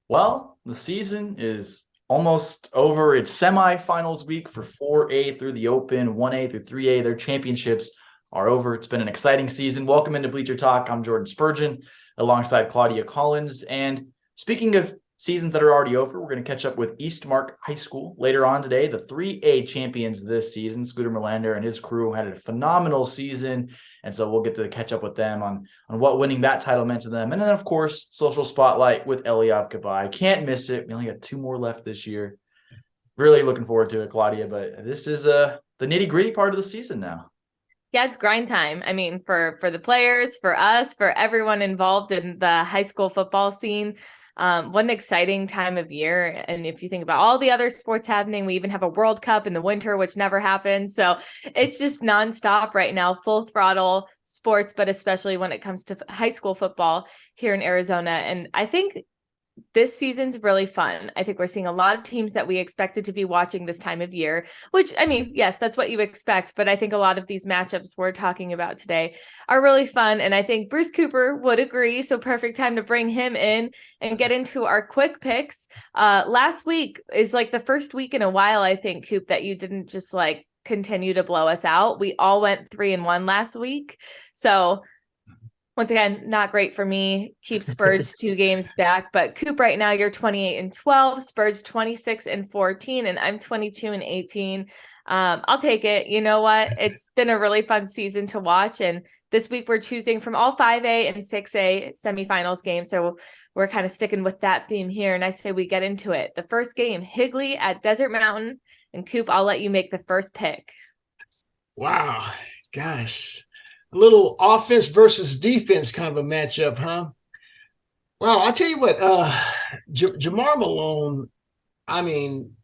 Well, the season is almost over. It's semifinals week for 4A through the Open, 1A through 3A. Their championships are over. It's been an exciting season. Welcome into Bleacher Talk. I'm Jordan Spurgeon alongside Claudia Collins. And speaking of seasons that are already over, we're going to catch up with Eastmark High School later on today. The 3A champions this season, Scooter Melander and his crew, had a phenomenal season. And so we'll get to catch up with them on what winning that title meant to them. And then, of course, social spotlight with Eliav Kabai. Can't miss it. We only got 2 more left this year. Really looking forward to it, Claudia. But this is the nitty-gritty part of the season now. Yeah, it's grind time. I mean, for the players, for us, for everyone involved in the high school football scene. What an exciting time of year. And if you think about all the other sports happening, we even have a World Cup in the winter, which never happens. So it's just nonstop right now, full throttle sports, but especially when it comes to high school football here in Arizona. And I think this season's really fun. I think we're seeing a lot of teams that we expected to be watching this time of year, which, I mean, yes, that's what you expect. But I think a lot of these matchups we're talking about today are really fun. And I think Bruce Cooper would agree. So perfect time to bring him in and get into our quick picks. Last week is like the first week in a while, I think, Coop, that you didn't just like continue to blow us out. We all went 3-1 last week. So once again, not great for me. Keep Spurge 2 games back, but Coop, right now you're 28-12, Spurge 26-14, and I'm 22-18. I'll take it. You know what? It's been a really fun season to watch, and this week we're choosing from all 5A and 6A semifinals games, so we're kind of sticking with that theme here. And I say we get into it. The first game, Higley at Desert Mountain, and Coop, I'll let you make the first pick. Wow, gosh. A little offense versus defense kind of a matchup, huh? Well, I'll tell you what, Jamar Malone, I mean,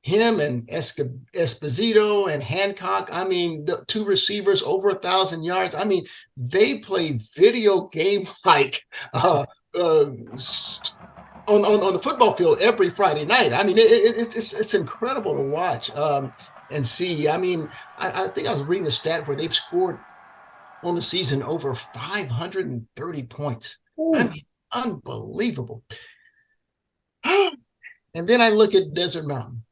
him and Esposito and Hancock, I mean, the 2 receivers over 1,000 yards. I mean, they play video game like on the football field every Friday night. I mean, it's incredible to watch and see. I mean, I think I was reading a stat where they've scored on the season over 530 points. Ooh. I mean, unbelievable. And then I look at Desert Mountain.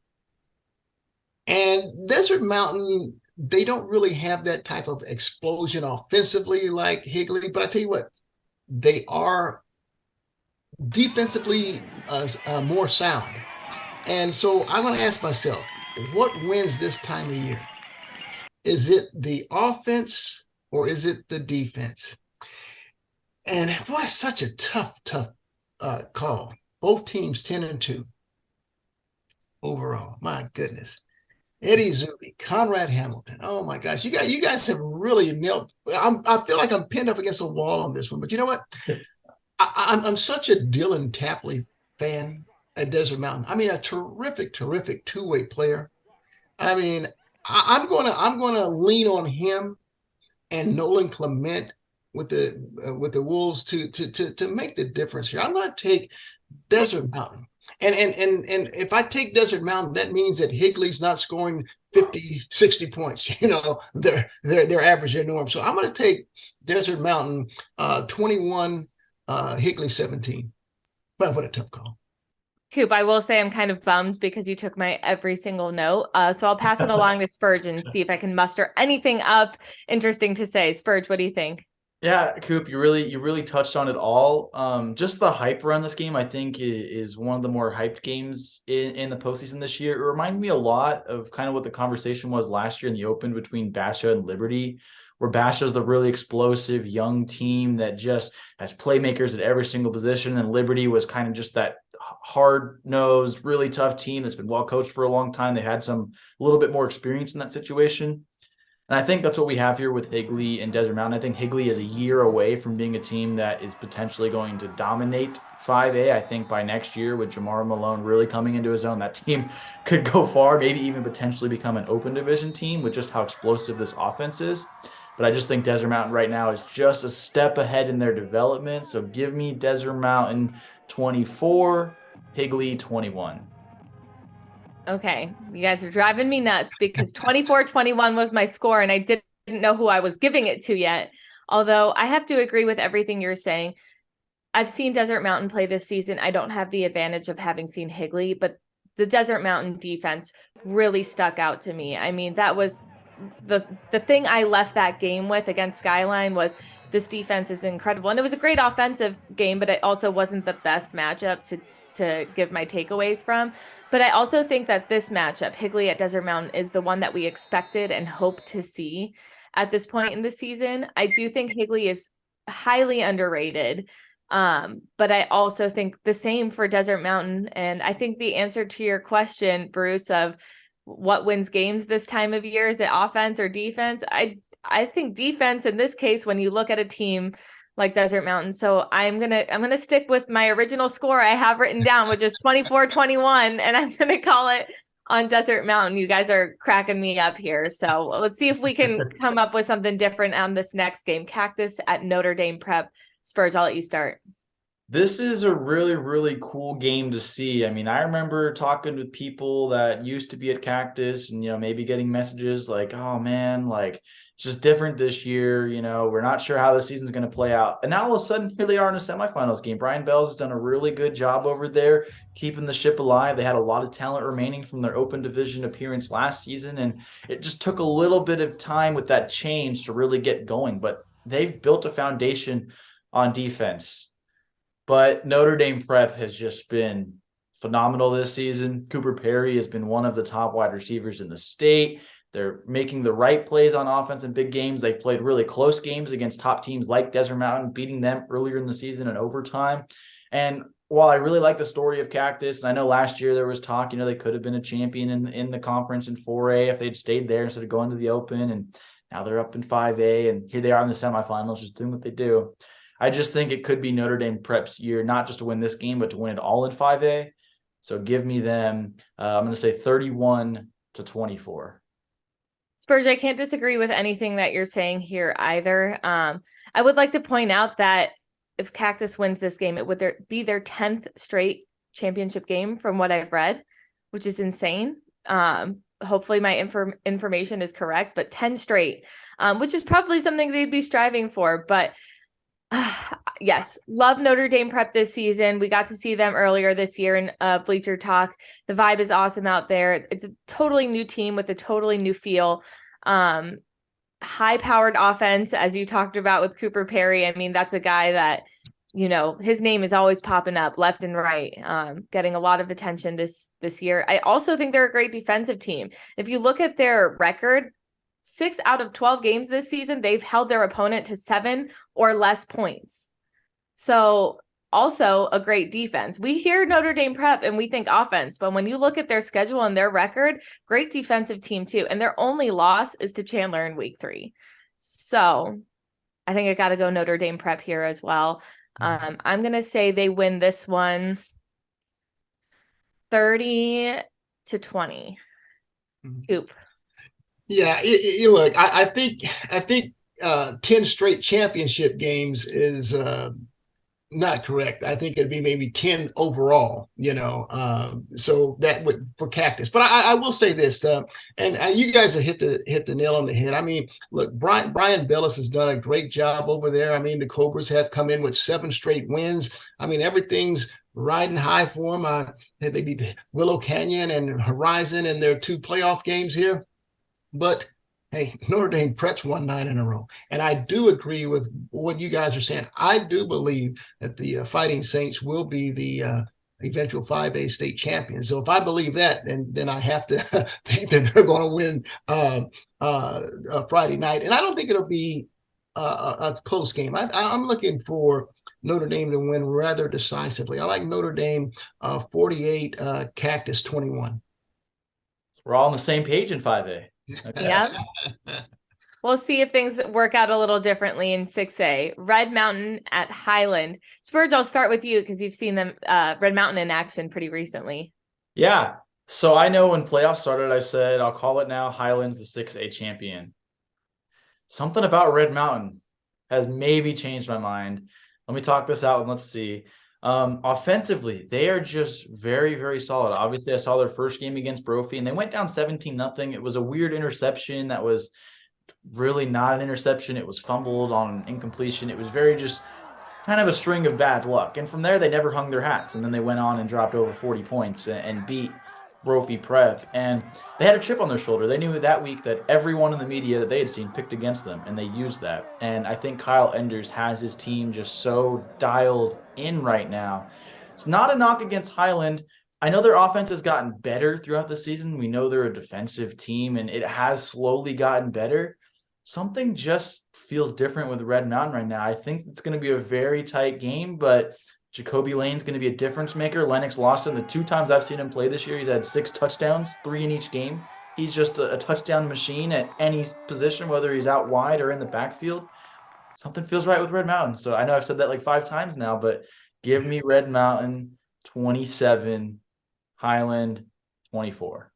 And Desert Mountain, they don't really have that type of explosion offensively like Higley, but I tell you what, they are defensively more sound. And so I'm going to ask myself, what wins this time of year? Is it the offense or is it the defense? And boy, it's such a tough call. Both teams 10-2 overall. My goodness. Eddie Zuby, Conrad Hamilton. Oh my gosh, you guys have really nailed. I feel like I'm pinned up against a wall on this one, but you know what? I'm such a Dylan Tapley fan at Desert Mountain. I mean, a terrific 2-way player. I mean, I'm gonna lean on him and Nolan Clement with the Wolves to make the difference here. I'm going to take Desert Mountain. And if I take Desert Mountain, that means that Higley's not scoring 50, 60 points. You know, their average, their norm. So I'm going to take Desert Mountain 21, Higley 17. But what a tough call. Coop, I will say I'm kind of bummed because you took my every single note. So I'll pass it along to Spurge and see if I can muster anything up interesting to say. Spurge, what do you think? Yeah, Coop, you really touched on it all. Just the hype around this game, I think, is one of the more hyped games in the postseason this year. It reminds me a lot of kind of what the conversation was last year in the Open between Basha and Liberty, where Basha is the really explosive young team that just has playmakers at every single position, and Liberty was kind of just that hard-nosed, really tough team that's been well coached for a long time. They had a little bit more experience in that situation. And I think that's what we have here with Higley and Desert Mountain. I think Higley is a year away from being a team that is potentially going to dominate 5A. I think by next year, with Jamar Malone really coming into his own, that team could go far, maybe even potentially become an open division team with just how explosive this offense is. But I just think Desert Mountain right now is just a step ahead in their development. So give me Desert Mountain 24, Higley 21. Okay, you guys are driving me nuts because 24-21 was my score and I didn't know who I was giving it to yet. Although I have to agree with everything you're saying. I've seen Desert Mountain play this season. I don't have the advantage of having seen Higley, but the Desert Mountain defense really stuck out to me. I mean, that was the thing I left that game with against Skyline was this defense is incredible. And it was a great offensive game, but it also wasn't the best matchup to give my takeaways from. But I also think that this matchup, Higley at Desert Mountain, is the one that we expected and hoped to see at this point in the season. I do think Higley is highly underrated. But I also think the same for Desert Mountain. And I think the answer to your question, Bruce, of what wins games this time of year, is it offense or defense? I think defense in this case, when you look at a team like Desert Mountain. So I'm gonna stick with my original score I have written down, which is 24-21, and I'm gonna call it on Desert Mountain. You guys are cracking me up here. So let's see if we can come up with something different on this next game. Cactus at Notre Dame Prep. Spurge, I'll let you start. This is a really, really cool game to see. I mean, I remember talking with people that used to be at Cactus and, maybe getting messages like, oh man, like it's just different this year. We're not sure how the season's going to play out. And now all of a sudden, here they are in a semifinals game. Brian Bells has done a really good job over there, keeping the ship alive. They had a lot of talent remaining from their open division appearance last season. And it just took a little bit of time with that change to really get going. But they've built a foundation on defense. But Notre Dame Prep has just been phenomenal this season. Cooper Perry has been one of the top wide receivers in the state. They're making the right plays on offense in big games. They've played really close games against top teams like Desert Mountain, beating them earlier in the season in overtime. And while I really like the story of Cactus, and I know last year there was talk, they could have been a champion in the conference in 4A if they'd stayed there instead of going to the Open. And now they're up in 5A, and here they are in the semifinals just doing what they do. I just think it could be Notre Dame Prep's year, not just to win this game, but to win it all in 5A. So give me them. I'm going to say 31-24. Spurge, I can't disagree with anything that you're saying here either. I would like to point out that if Cactus wins this game, it would be their 10th straight championship game from what I've read, which is insane. Hopefully my information is correct, but 10 straight, which is probably something they'd be striving for. But yes, love Notre Dame Prep this season. We got to see them earlier this year in Bleacher Talk. The vibe is awesome out there. It's a totally new team with a totally new feel. High-powered offense, as you talked about with Cooper Perry. I mean, that's a guy that, his name is always popping up left and right, getting a lot of attention this year. I also think they're a great defensive team. If you look at their record, 6 out of 12 games this season, they've held their opponent to 7 or less points. So also a great defense. We hear Notre Dame Prep and we think offense, but when you look at their schedule and their record, great defensive team too. And their only loss is to Chandler in week 3. So I think I got to go Notre Dame Prep here as well. I'm going to say they win this one 30-20. Coop. Yeah, look, I think 10 straight championship games is not correct. I think it'd be maybe 10 overall, so that would for Cactus. But I will say this, and you guys have hit the nail on the head. I mean, look, Brian Bellis has done a great job over there. I mean, the Cobras have come in with 7 straight wins. I mean, everything's riding high for them. They beat Willow Canyon and Horizon in their 2 playoff games here. But hey, Notre Dame Prep's won 9 in a row. And I do agree with what you guys are saying. I do believe that the Fighting Saints will be the eventual 5A state champions. So if I believe that, then I have to think that they're going to win Friday night. And I don't think it'll be a close game. I'm looking for Notre Dame to win rather decisively. I like Notre Dame 48, Cactus 21. We're all on the same page in 5A. Okay. Yeah. We'll see if things work out a little differently in 6A. Red Mountain at Highland. Spurge, I'll start with you because you've seen them, Red Mountain in action pretty recently. Yeah. So I know when playoffs started, I said, I'll call it now, Highland's the 6A champion. Something about Red Mountain has maybe changed my mind. Let me talk this out and let's see. Offensively, they are just very, very solid. Obviously, I saw their first game against Brophy, and they went down 17-0. It was a weird interception that was really not an interception. It was fumbled on an incompletion. It was very just kind of a string of bad luck. And from there, they never hung their hats. And then they went on and dropped over 40 points and beat Brophy Prep. And they had a chip on their shoulder. They knew that week that everyone in the media that they had seen picked against them, and they used that. And I think Kyle Enders has his team just so dialed in right now. It's not a knock against Highland. I know their offense has gotten better throughout the season. We know they're a defensive team, and it has slowly gotten better. Something just feels different with Red Mountain right now. I think it's going to be a very tight game, but Jacoby Lane's going to be a difference maker. Lennox Lawson, the 2 times I've seen him play this year, he's had 6 touchdowns, 3 in each game. He's just a touchdown machine at any position, whether he's out wide or in the backfield. Something feels right with Red Mountain. So I know I've said that like 5 times now, but give me Red Mountain 27, Highland 24.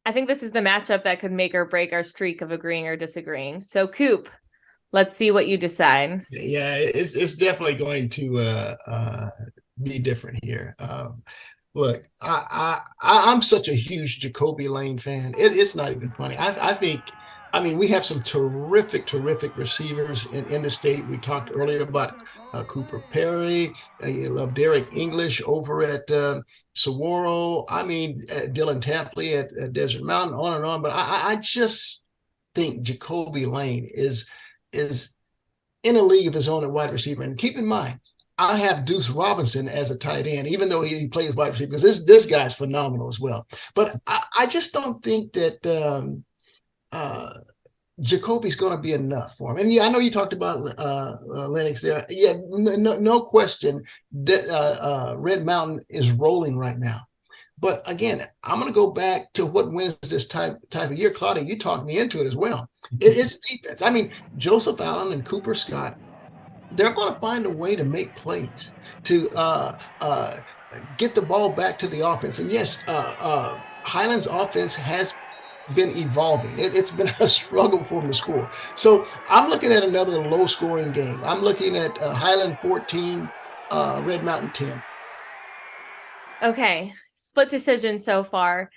I think this is the matchup that could make or break our streak of agreeing or disagreeing. So, Coop, let's see what you decide. Yeah, it's definitely going to be different here. Look, I'm such a huge Jacoby Lane fan. It's not even funny. I think, I mean, we have some terrific receivers in the state. We talked earlier about Cooper Perry. You love Derek English over at Saguaro. I mean, Dylan Tapley at Desert Mountain, on and on. But I just think Jacoby Lane is in a league of his own at wide receiver. And keep in mind, I have Deuce Robinson as a tight end, even though he plays wide receiver, because this guy's phenomenal as well. But I just don't think that Jacoby's going to be enough for him. And yeah, I know you talked about Lennox there. Yeah, no question that Red Mountain is rolling right now. But again, I'm going to go back to what wins this type of year. Claudia, you talked me into it as well. It's defense. I mean, Joseph Allen and Cooper Scott, they're going to find a way to make plays, to get the ball back to the offense. And yes, Highlands offense has been evolving. It's been a struggle for them to score. So I'm looking at another low scoring game. I'm looking at Highland 14, Red Mountain 10. Okay, split decision so far.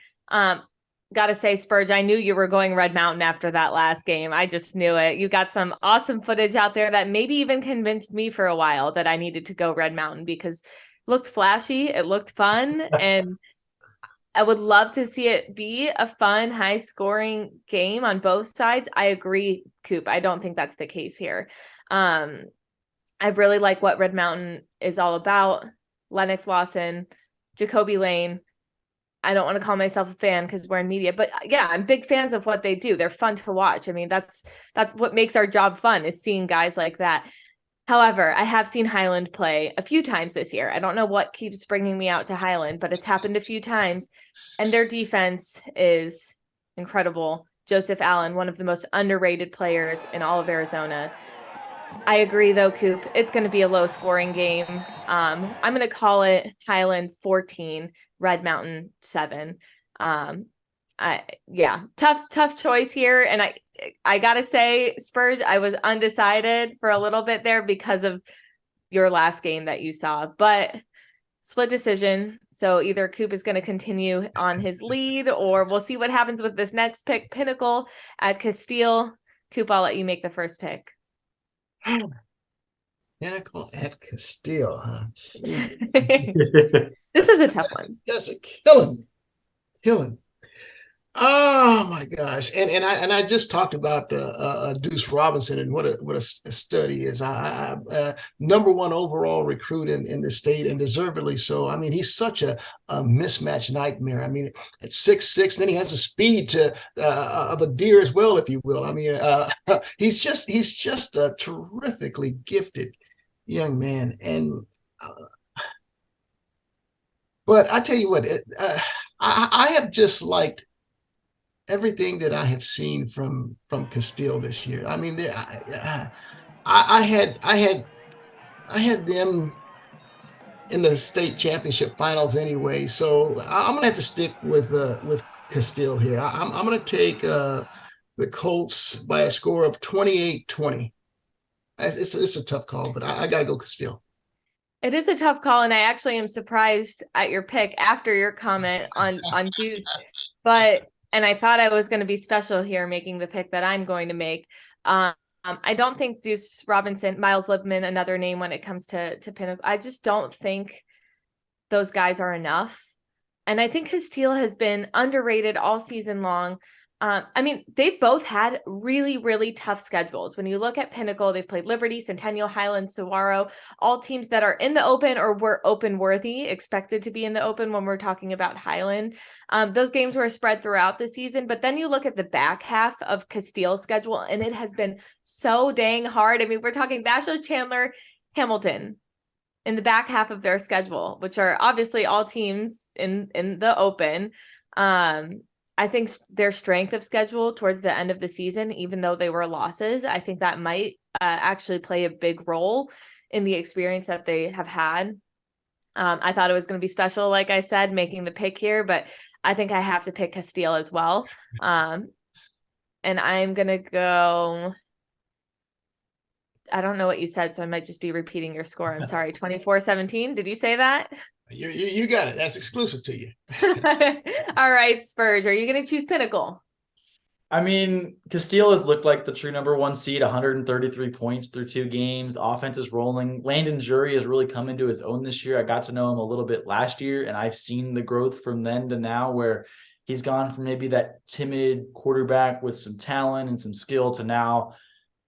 Gotta say, Spurge, I knew you were going Red Mountain after that last game. I just knew it. You got some awesome footage out there that maybe even convinced me for a while that I needed to go Red Mountain because it looked flashy, it looked fun, and I would love to see it be a fun, high-scoring game on both sides. I agree, Coop. I don't think that's the case here. I really like what Red Mountain is all about. Lennox Lawson, Jacoby Lane. I don't want to call myself a fan because we're in media, but yeah, I'm big fans of what they do. They're fun to watch. I mean, that's what makes our job fun, is seeing guys like that. However, I have seen Highland play a few times this year. I don't know what keeps bringing me out to Highland, but it's happened a few times, and their defense is incredible. Joseph Allen, one of the most underrated players in all of Arizona. I agree, though, Coop. It's going to be a low-scoring game. I'm going to call it Highland 14, Red Mountain 7. Tough choice here, and I gotta say, Spurge, I was undecided for a little bit there because of your last game that you saw, but split decision. So either Coop is going to continue on his lead, or we'll see what happens with this next pick, Pinnacle at Castile. Coop, I'll let you make the first pick. Pinnacle at Castile, huh? This is a tough one. That's a killing. Oh my gosh! And I just talked about Deuce Robinson and what a stud he is. Number one overall recruit in the state, and deservedly so. I mean, he's such a mismatch nightmare. I mean, at 6'6", then he has a speed of a deer as well, if you will. I mean, he's just a terrifically gifted young man. And but I tell you what, I have just liked everything that I have seen from Castile this year. I mean, I had them in the state championship finals anyway, so I'm gonna have to stick with Castile here. I'm gonna take the Colts by a score of 28-20. It's a tough call, but I got to go Castile. It is a tough call, and I actually am surprised at your pick after your comment on Deuce, and I thought I was going to be special here making the pick that I'm going to make. I don't think Deuce Robinson, Miles Lipman, another name when it comes to Pinnacle. I just don't think those guys are enough. And I think Castile has been underrated all season long. I mean, they've both had really, really tough schedules. When you look at Pinnacle, they've played Liberty, Centennial, Highland, Saguaro, all teams that are in the Open or were Open worthy, expected to be in the Open when we're talking about Highland. Those games were spread throughout the season, but then you look at the back half of Castile's schedule, and it has been so dang hard. I mean, we're talking Basho, Chandler, Hamilton in the back half of their schedule, which are obviously all teams in the Open. I think their strength of schedule towards the end of the season, even though they were losses, I think that might actually play a big role in the experience that they have had. I thought it was going to be special, like I said, making the pick here, but I think I have to pick Castile as well. And I'm going to go, I don't know what you said, so I might just be repeating your score. I'm sorry, 24-17. Did you say that? You got it. That's exclusive to you. All right, Spurge, are you going to choose Pinnacle? I mean, Castile has looked like the true number one seed, 133 points through 2 games. Offense is rolling. Landon Jury has really come into his own this year. I got to know him a little bit last year, and I've seen the growth from then to now where he's gone from maybe that timid quarterback with some talent and some skill to now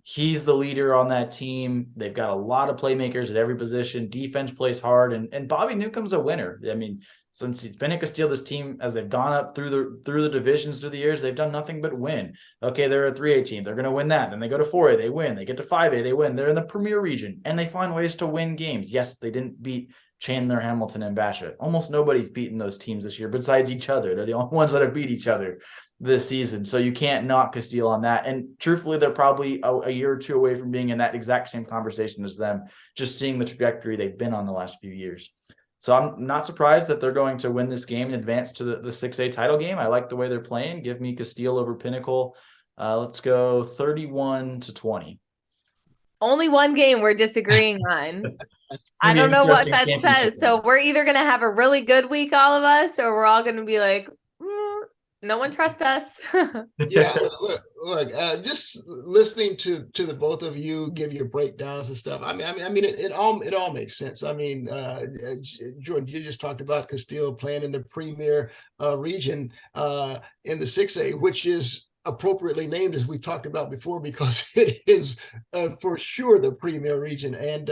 he's the leader on that team. They've got a lot of playmakers at every position. Defense plays hard, and Bobby Newcomb's a winner. I mean, since he's been at Castile, this team, as they've gone up through the divisions through the years, they've done nothing but win. Okay, they're a 3A team. They're going to win that. Then they go to 4A, they win. They get to 5A, they win. They're in the premier region, and they find ways to win games. Yes, they didn't beat Chandler, Hamilton, and Basha. Almost nobody's beaten those teams this year besides each other. They're the only ones that have beat each other this season. So you can't knock Castile on that. And truthfully, they're probably a year or two away from being in that exact same conversation as them, just seeing the trajectory they've been on the last few years. So I'm not surprised that they're going to win this game and advance to the 6A title game. I like the way they're playing. Give me Castile over Pinnacle. Let's go 31-20. Only one game we're disagreeing on. I don't know what that says. So we're either going to have a really good week, all of us, or we're all going to be like, no one trusts us. Yeah, look, just listening to the both of you give your breakdowns and stuff. I mean, it all makes sense. I mean, Jordan, you just talked about Castile playing in the premier region in the 6A, which is appropriately named, as we talked about before, because it is for sure the premier region. And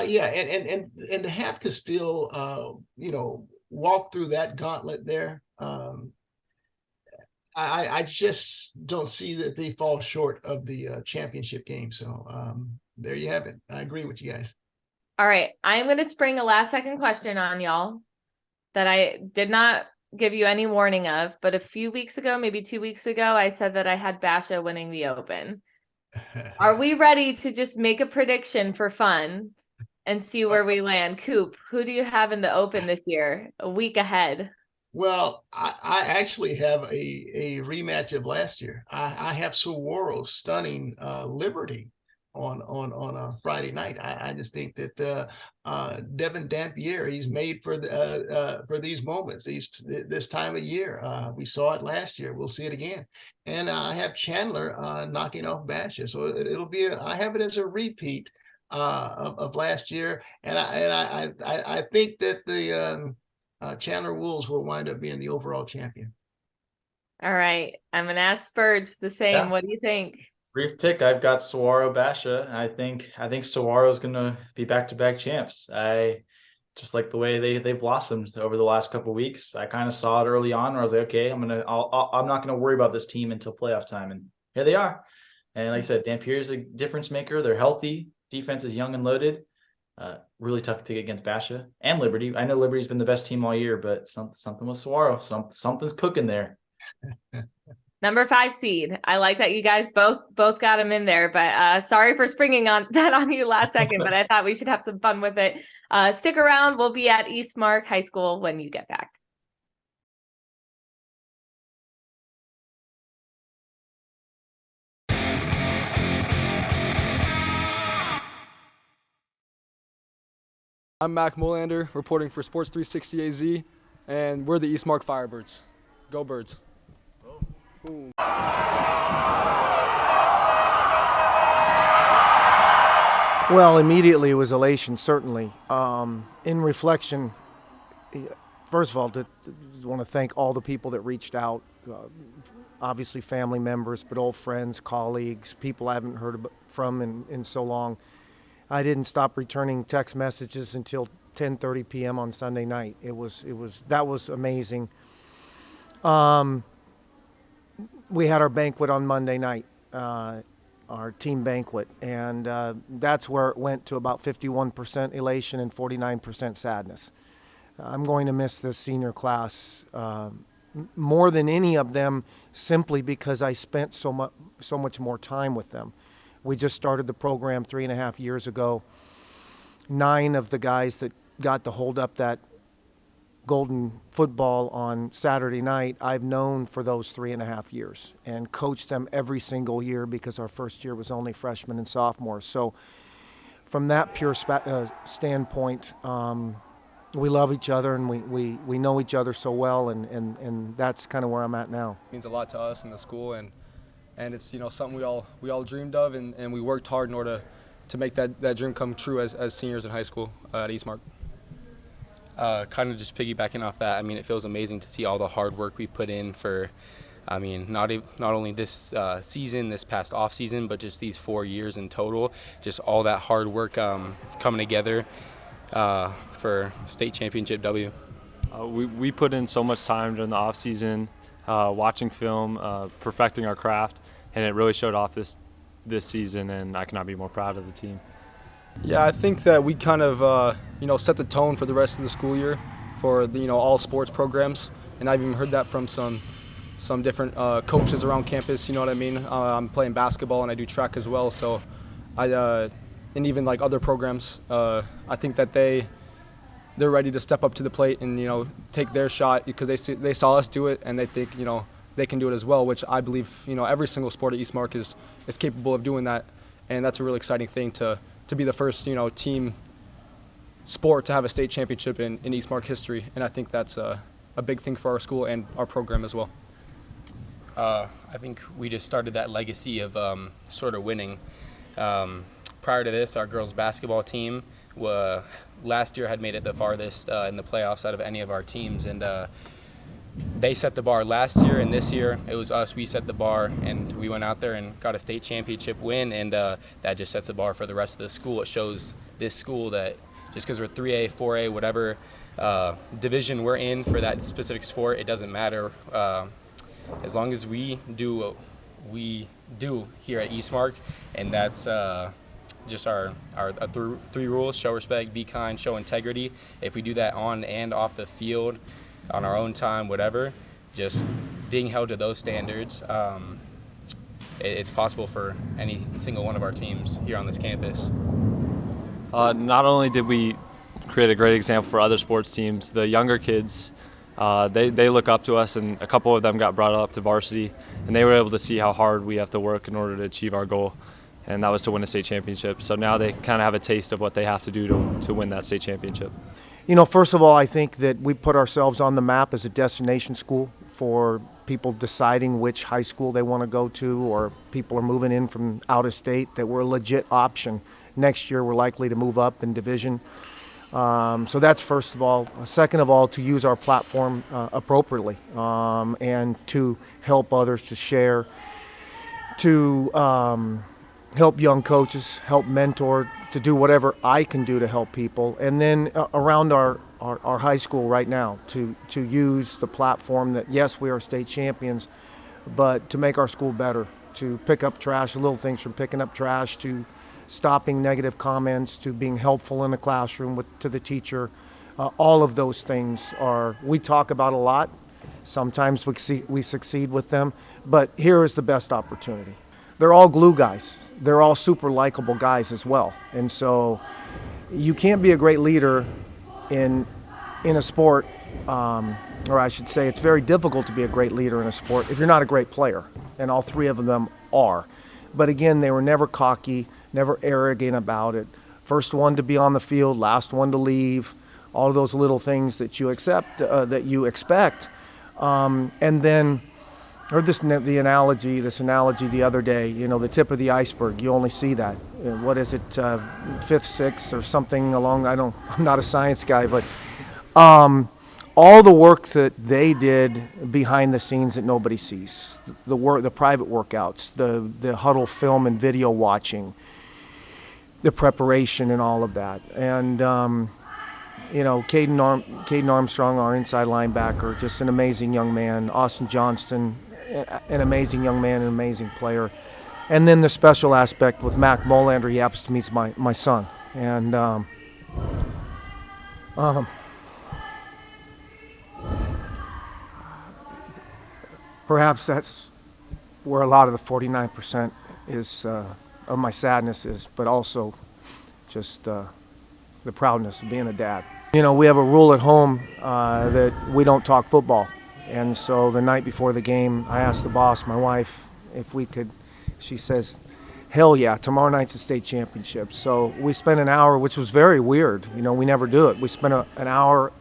yeah, and to have Castile, walk through that gauntlet there. I just don't see that they fall short of the championship game. So there you have it. I agree with you guys. All right. I'm going to spring a last second question on y'all that I did not give you any warning of, but a few weeks ago, maybe 2 weeks ago, I said that I had Basha winning the Open. Are we ready to just make a prediction for fun and see where we land? Coop, who do you have in the Open this year, a week ahead? Well, I actually have a rematch of last year. I have Saguaro stunning Liberty on a Friday night. I just think that Devin Dampier, he's made for these moments, this time of year. We saw it last year. We'll see it again. And I have Chandler knocking off Basha. So it'll be I have it as a repeat of last year. And I think that the Chandler Wolves will wind up being the overall champion. All right. I'm going to ask Spurge the same. Yeah. What do you think? Brief pick. I've got Saguaro Basha. I think Saguaro is going to be back-to-back champs. I just like the way they've blossomed over the last couple of weeks. I kind of saw it early on where I was like, okay, I'm not going to worry about this team until playoff time. And here they are. And like I said, Dampier's a difference maker. They're healthy. Defense is young and loaded. Really tough to pick against Basha and Liberty. I know Liberty's been the best team all year, but something with Saguaro. Something's cooking there. Number 5 seed. I like that you guys both got him in there, but sorry for springing on you last second, but I thought we should have some fun with it. Stick around. We'll be at Eastmark High School when you get back. I'm Mac Molander, reporting for Sports 360 AZ, and we're the Eastmark Firebirds. Go Birds. Oh. Well, immediately it was elation, certainly. In reflection, first of all, to want to thank all the people that reached out, obviously family members, but old friends, colleagues, people I haven't heard from in so long. I didn't stop returning text messages until 10:30 p.m. on Sunday night. That was amazing. We had our banquet on Monday night, our team banquet, and that's where it went to about 51% elation and 49% sadness. I'm going to miss this senior class more than any of them, simply because I spent so much more time with them. We just started the program 3.5 years ago. 9 of the guys that got to hold up that golden football on Saturday night, I've known for those 3.5 years and coached them every single year, because our first year was only freshmen and sophomores. So from that pure standpoint, we love each other, and we know each other so well, and that's kind of where I'm at now. It means a lot to us in the school, and it's something we all dreamed of, and we worked hard in order to make that dream come true as seniors in high school at Eastmark. Kind of just piggybacking off that, I mean, it feels amazing to see all the hard work we put in for, I mean, not only this season, this past off season, but just these 4 years in total. Just all that hard work coming together for state championship W. We put in so much time during the off season, watching film, perfecting our craft, and it really showed off this season, and I cannot be more proud of the team. Yeah, I think that we kind of set the tone for the rest of the school year for the, all sports programs, and I've even heard that from some different coaches around campus. You know what I mean? I'm playing basketball and I do track as well, so and even like other programs, I think that they're ready to step up to the plate and take their shot, because they saw us do it and they think they can do it as well, which I believe every single sport at Eastmark is capable of doing that, and that's a really exciting thing to be the first team sport to have a state championship in Eastmark history, and I think that's a big thing for our school and our program as well. I think we just started that legacy of sort of winning. Prior to this, our girls basketball team last year had made it the farthest in the playoffs out of any of our teams, and they set the bar last year, and this year it was us. We set the bar, and we went out there and got a state championship win, and that just sets the bar for the rest of the school. It shows this school that just because we're 3A, 4A, whatever division we're in for that specific sport, it doesn't matter. As long as we do what we do here at Eastmark, and that's just our 3 rules: show respect, be kind, show integrity. If we do that on and off the field, on our own time, whatever, just being held to those standards, it's possible for any single one of our teams here on this campus. Not only did we create a great example for other sports teams, the younger kids, they look up to us, and a couple of them got brought up to varsity, and they were able to see how hard we have to work in order to achieve our goal, and that was to win a state championship. So now they kind of have a taste of what they have to do to win that state championship. First of all, I think that we put ourselves on the map as a destination school for people deciding which high school they want to go to, or people are moving in from out of state, that we're a legit option. Next year, we're likely to move up in division. So that's first of all. Second of all, to use our platform appropriately, and to help others, to share, to help young coaches, help mentor, to do whatever I can do to help people. And then around our high school right now, to use the platform that, yes, we are state champions, but to make our school better, to pick up trash, little things from picking up trash to stopping negative comments, to being helpful in the classroom to the teacher. All of those things we talk about a lot. Sometimes we succeed with them, but here is the best opportunity. They're all glue guys. They're all super likable guys as well. And so you can't be a great leader in a sport, or I should say it's very difficult to be a great leader in a sport if you're not a great player, and all 3 of them are. But again, they were never cocky, never arrogant about it. First one to be on the field, last one to leave, all of those little things that you expect. And then heard this analogy the other day. You know, the tip of the iceberg. You only see that. What is it, fifth, sixth, or something along? I'm not a science guy, but all the work that they did behind the scenes that nobody sees. The private workouts, the huddle film and video watching, the preparation and all of that. And you know, Caden Armstrong, our inside linebacker, just an amazing young man. Austin Johnston, an amazing young man, an amazing player. And then the special aspect with Mac Molander, he happens to meet my son. And perhaps that's where a lot of the 49% is of my sadness is, but also just the proudness of being a dad. You know, we have a rule at home that we don't talk football. And so the night before the game, I asked the boss, my wife, if we could. She says, hell yeah, tomorrow night's the state championship. So we spent an hour, which was very weird. You know, we never do it. We spent an hour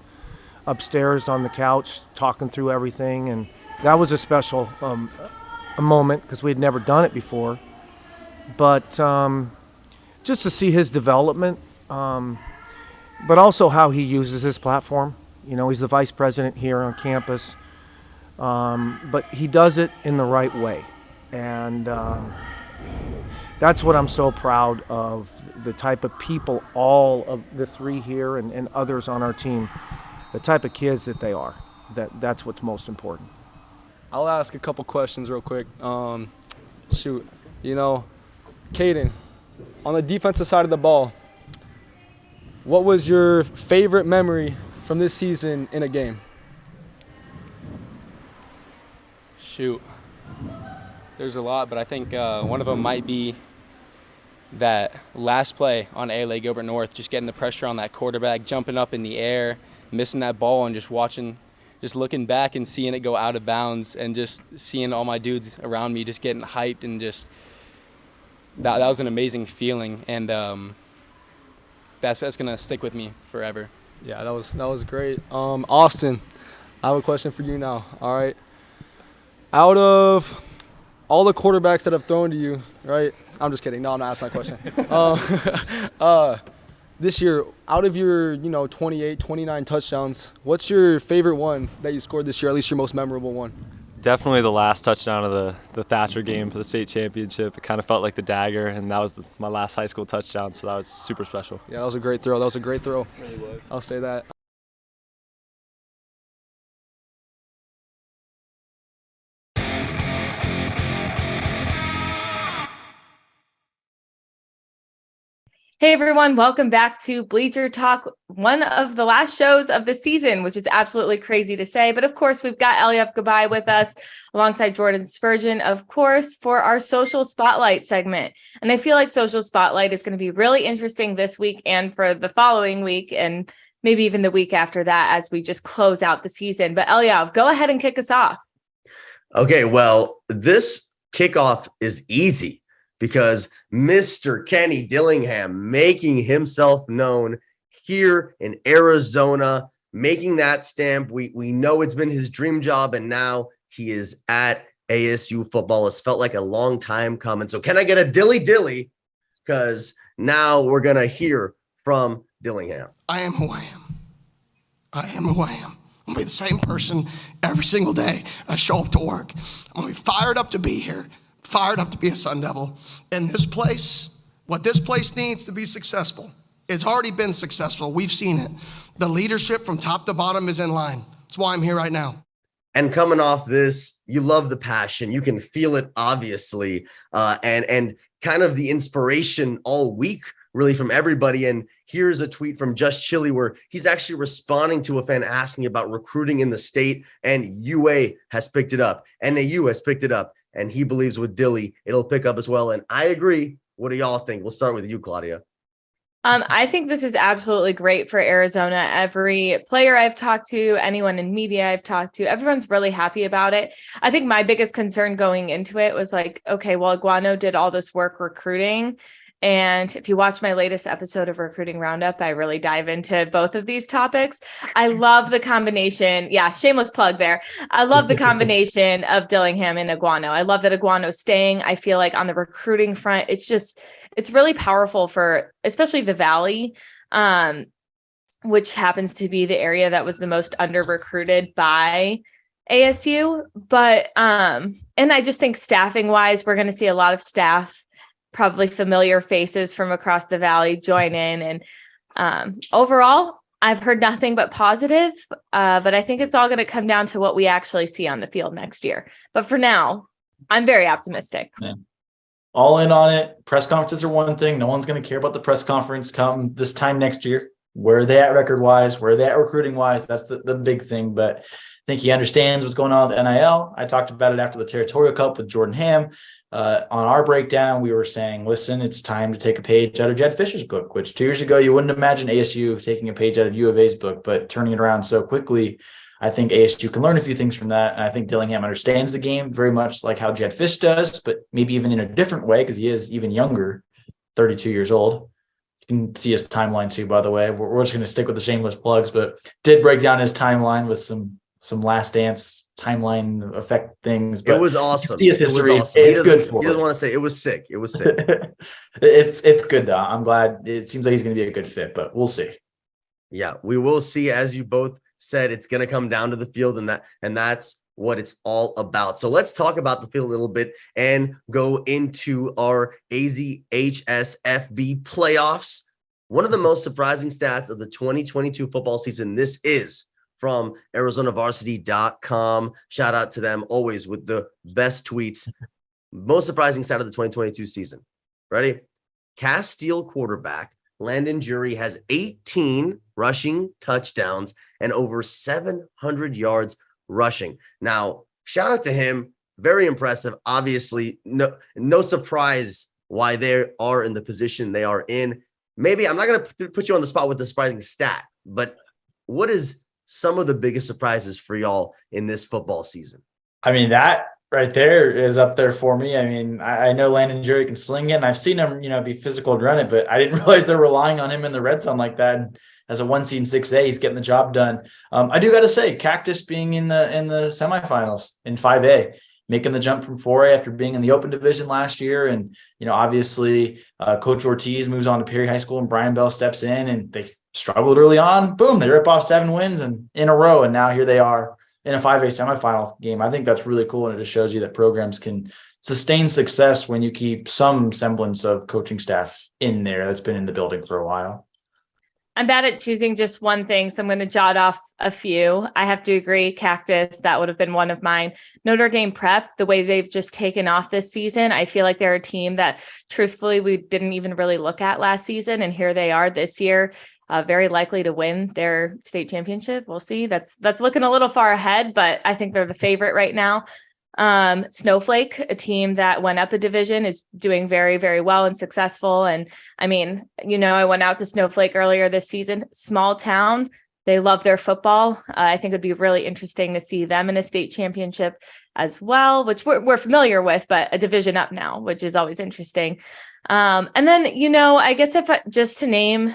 upstairs on the couch talking through everything. And that was a special a moment because we had never done it before. But just to see his development, but also how he uses his platform. You know, he's the vice president here on campus, but he does it in the right way. And that's what I'm so proud of, the type of people, all of the three here and others on our team, the type of kids that they are. That's what's most important. I'll ask a couple questions real quick. Shoot, you know, Caden, on the defensive side of the ball, what was your favorite memory from this season in a game? Shoot. There's a lot, but I think one of them might be that last play on ALA Gilbert North, just getting the pressure on that quarterback, jumping up in the air, missing that ball, and just looking back and seeing it go out of bounds, and just seeing all my dudes around me just getting hyped, and just that was an amazing feeling, and that's gonna stick with me forever. Yeah, that was great. Austin, I have a question for you now. All right, out of all the quarterbacks that have thrown to you, right? I'm just kidding. No, I'm not asking that question. This year, out of your 28, 29 touchdowns, what's your favorite one that you scored this year? At least your most memorable one. Definitely the last touchdown of the Thatcher game for the state championship. It kind of felt like the dagger, and that was my last high school touchdown, so that was super special. Yeah, that was a great throw. It really was. I'll say that. Hey everyone, welcome back to Bleacher Talk, one of the last shows of the season, which is absolutely crazy to say. But of course, we've got Eliab Gabai with us alongside Jordan Spurgeon, of course, for our Social Spotlight segment. And I feel like Social Spotlight is going to be really interesting this week and for the following week and maybe even the week after that as we just close out the season. But Eliab, go ahead and kick us off. Okay, well, this kickoff is easy, because Mr. Kenny Dillingham making himself known here in Arizona, making that stamp. We know it's been his dream job, and now he is at ASU football. It's felt like a long time coming. So can I get a dilly? Because now we're going to hear from Dillingham. I am who I am. I am who I am. I'm going to be the same person every single day I show up to work. I'm going to be fired up to be here. Fired up to be a Sun Devil. And this place, what this place needs to be successful, it's already been successful. We've seen it. The leadership from top to bottom is in line. That's why I'm here right now. And coming off this, you love the passion. You can feel it, obviously, and kind of the inspiration all week, really, from everybody. And here's a tweet from Just Chili where he's actually responding to a fan asking about recruiting in the state, and UA has picked it up. NAU has picked it up. And he believes with Dilly, it'll pick up as well. And I agree. What do y'all think? We'll start with you, Claudia. I think this is absolutely great for Arizona. Every player I've talked to, anyone in media I've talked to, everyone's really happy about it. I think my biggest concern going into it was like, okay, well, Iguano did all this work recruiting, And if you watch my latest episode of Recruiting Roundup, I really dive into both of these topics. I love the combination. Yeah, shameless plug there. I love the combination of Dillingham and Iguano. I love that Iguano's staying. I feel like on the recruiting front, it's really powerful for especially the Valley, which happens to be the area that was the most under recruited by ASU. But and I just think staffing wise, we're going to see a lot of staff, probably familiar faces from across the Valley join in. And overall, I've heard nothing but positive, but I think it's all going to come down to what we actually see on the field next year. But for now, I'm very optimistic. Yeah. All in on it. Press conferences are one thing. No one's going to care about the press conference come this time next year. Where are they at record-wise? Where are they at recruiting-wise? That's the big thing. But I think he understands what's going on with NIL. I talked about it after the Territorial Cup with Jordan Ham. On our breakdown, we were saying, listen, it's time to take a page out of Jed Fisher's book, which 2 years ago, you wouldn't imagine ASU taking a page out of U of A's book, but turning it around so quickly, I think ASU can learn a few things from that. And I think Dillingham understands the game very much like how Jed Fish does, but maybe even in a different way because he is even younger, 32 years old. You can see his timeline too, by the way. We're just going to stick with the shameless plugs, but did break down his timeline with some Last Dance timeline effect things. But it was awesome. It was awesome. He doesn't want to say it was sick. It was sick. It's good though. I'm glad. It seems like he's going to be a good fit, but we'll see. Yeah, we will see. As you both said, it's going to come down to the field, and that's what it's all about. So let's talk about the field a little bit and go into our AZHSFB playoffs. One of the most surprising stats of the 2022 football season. This is from ArizonaVarsity.com. Shout out to them always with the best tweets. Most surprising stat of the 2022 season. Ready? Castile quarterback Landon Jury has 18 rushing touchdowns and over 700 yards rushing. Now, shout out to him. Very impressive. Obviously, no surprise why they are in the position they are in. Maybe I'm not going to put you on the spot with the surprising stat, but what is some of the biggest surprises for y'all in this football season? I mean, that right there is up there for me. I mean, I know Landon Jury can sling it, and I've seen him, be physical and run it, but I didn't realize they're relying on him in the red zone like that. And as a 1 seed 6A, he's getting the job done. I do got to say, Cactus being in the semifinals in 5A, making the jump from 4A after being in the open division last year. And, obviously Coach Ortiz moves on to Perry High School and Brian Bell steps in, and they struggled early on. Boom, they rip off 7 wins and in a row. And now here they are in a 5A semifinal game. I think that's really cool. And it just shows you that programs can sustain success when you keep some semblance of coaching staff in there that's been in the building for a while. I'm bad at choosing just one thing, so I'm going to jot off a few. I have to agree, Cactus, that would have been one of mine. Notre Dame Prep, the way they've just taken off this season, I feel like they're a team that, truthfully, we didn't even really look at last season, and here they are this year, very likely to win their state championship. We'll see. That's looking a little far ahead, but I think they're the favorite right now. Snowflake, a team that went up a division, is doing very, very well and successful. And I mean, I went out to Snowflake earlier this season, small town. They love their football. I think it'd be really interesting to see them in a state championship as well, which we're familiar with, but a division up now, which is always interesting. And then, I guess just to name,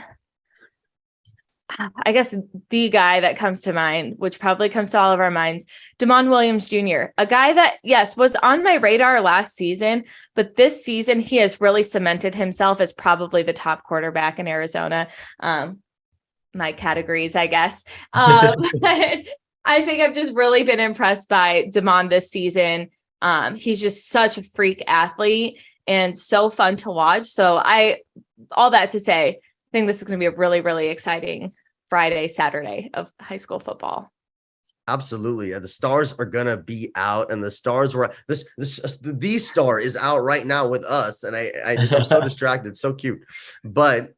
I guess the guy that comes to mind, which probably comes to all of our minds, Damon Williams Jr., a guy that, yes, was on my radar last season, but this season he has really cemented himself as probably the top quarterback in Arizona. My categories, I guess. I think I've just really been impressed by Damon this season. He's just such a freak athlete and so fun to watch. So all that to say, I think this is going to be a really, really exciting Friday, Saturday of high school football. Absolutely. The stars are going to be out, and the stars were the star is out right now with us. And I'm so distracted. So cute. But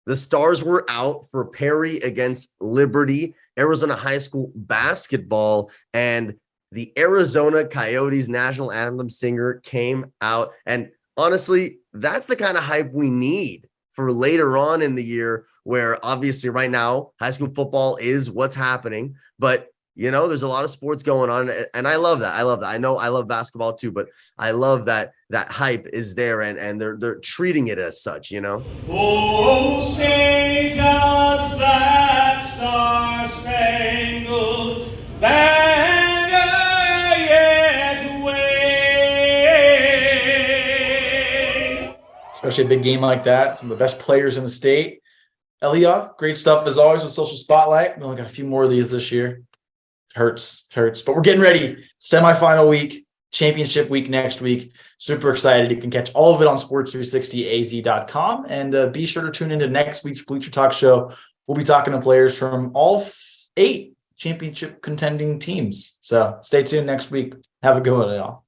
the stars were out for Perry against Liberty, Arizona high school basketball, and the Arizona Coyotes national anthem singer came out. And honestly, that's the kind of hype we need for later on in the year, where obviously right now high school football is what's happening, but You know, there's a lot of sports going on, and I love that. I love that. I know I love basketball too, but I love that hype is there, and they're treating it as such, you know. Oh, say does that star-spangled banner yet wave? Especially a big game like that. Some of the best players in the state. Elioff, great stuff as always with Social Spotlight. We only got a few more of these this year. Hurts, but we're getting ready. Semifinal week, championship week next week. Super excited. You can catch all of it on sports360az.com, and be sure to tune into next week's Bleacher Talk show. We'll be talking to players from all 8 championship contending teams. So stay tuned next week. Have a good one, y'all.